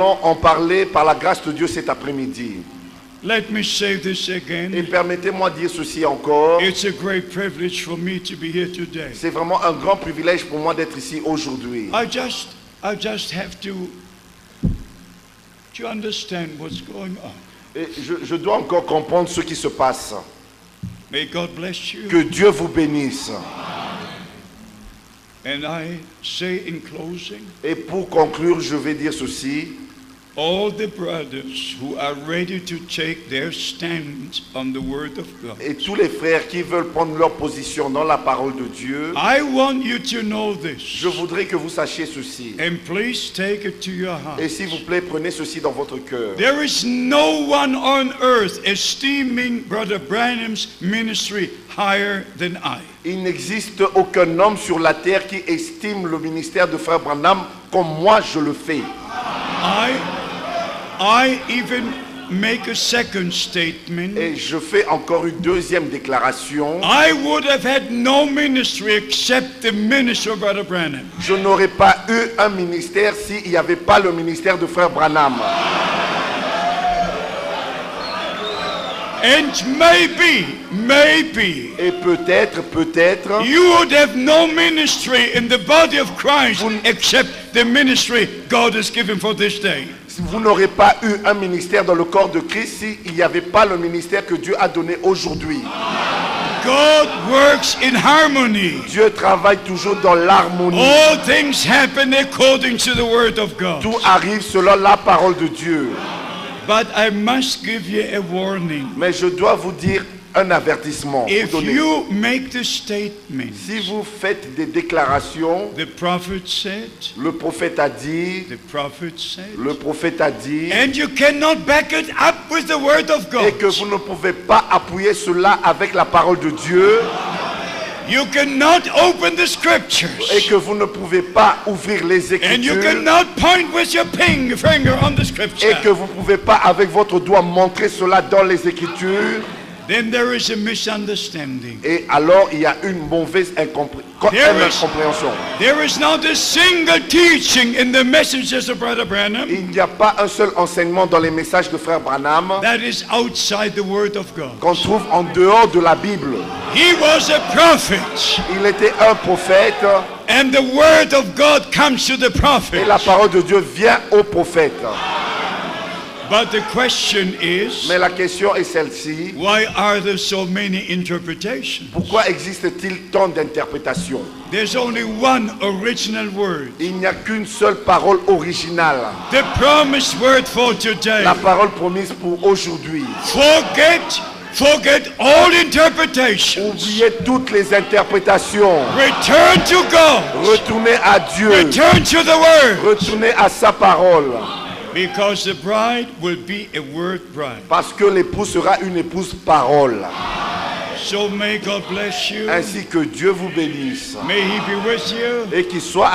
en parler par la grâce de Dieu cet après-midi. Let me say this again. Et permettez-moi de dire ceci encore. It's a great privilege for me to be here today. C'est vraiment un grand privilège pour moi d'être ici aujourd'hui. I just have to understand what's going on. Et je dois encore comprendre ce qui se passe. May God bless you. Que Dieu vous bénisse. And I say in closing, et pour conclure, je vais dire ceci. All the brothers who are ready to take their stand on the word of God. Et tous les frères qui veulent prendre leur position dans la parole de Dieu. I want you to know this. Je voudrais que vous sachiez ceci. And please take it to your heart. Et s'il vous plaît, prenez ceci dans votre cœur. There is no one on earth esteeming Brother Branham's ministry higher than I. Il n'existe aucun homme sur la terre qui estime le ministère de Frère Branham comme moi je le fais. I even make a second statement. Et je fais encore une deuxième déclaration. I would have had no ministry except the ministry of Brother Branham. Je n'aurais pas eu un ministère s'il n'y avait pas le ministère de Frère Branham. And maybe, et peut-être, you would have no ministry in the body of Christ except the ministry God has given for this day. Vous n'aurez pas eu un ministère dans le corps de Christ s'il n'y avait pas le ministère que Dieu a donné aujourd'hui. God works in harmony. Dieu travaille toujours dans l'harmonie. All things happen according to the word of God. Tout arrive selon la parole de Dieu. But I must give you a warning. Mais je dois vous dire un avertissement. If you make the statement, si vous faites des déclarations, the prophet said, le prophète a dit, the prophet said, le prophète a dit, and you cannot back it up with the word of God, et que vous ne pouvez pas appuyer cela avec la parole de Dieu, you cannot open the scriptures, et que vous ne pouvez pas ouvrir les Écritures, and you cannot point with your finger on the scripture, et que vous ne pouvez pas avec votre doigt montrer cela dans les Écritures, then there is a misunderstanding. Et alors il y a une mauvaise incompréhension. There is not a single teaching in the messages of Brother Branham. Il n'y a pas un seul enseignement dans les messages de Frère Branham that is outside the word of God. Qu'on trouve en dehors de la Bible. He was a prophet. Il était un prophète. And the word of God comes to the prophet. Et la parole de Dieu vient au prophète. But the question is, mais la question est celle-ci. Why are there so many interpretations? Pourquoi existe-t-il tant d'interprétations? There's only one original word. Il n'y a qu'une seule parole originale. The promised word for today. La parole promise pour aujourd'hui. Forget all interpretations. Oubliez toutes les interprétations. Return to God. Retournez à Dieu. Return to the word. Retournez à sa parole. Because the bride will be a word bride. Parce que l'épouse sera une épouse parole. So may God bless you. Ainsi que Dieu vous bénisse. May he be with you. Et qu'il soit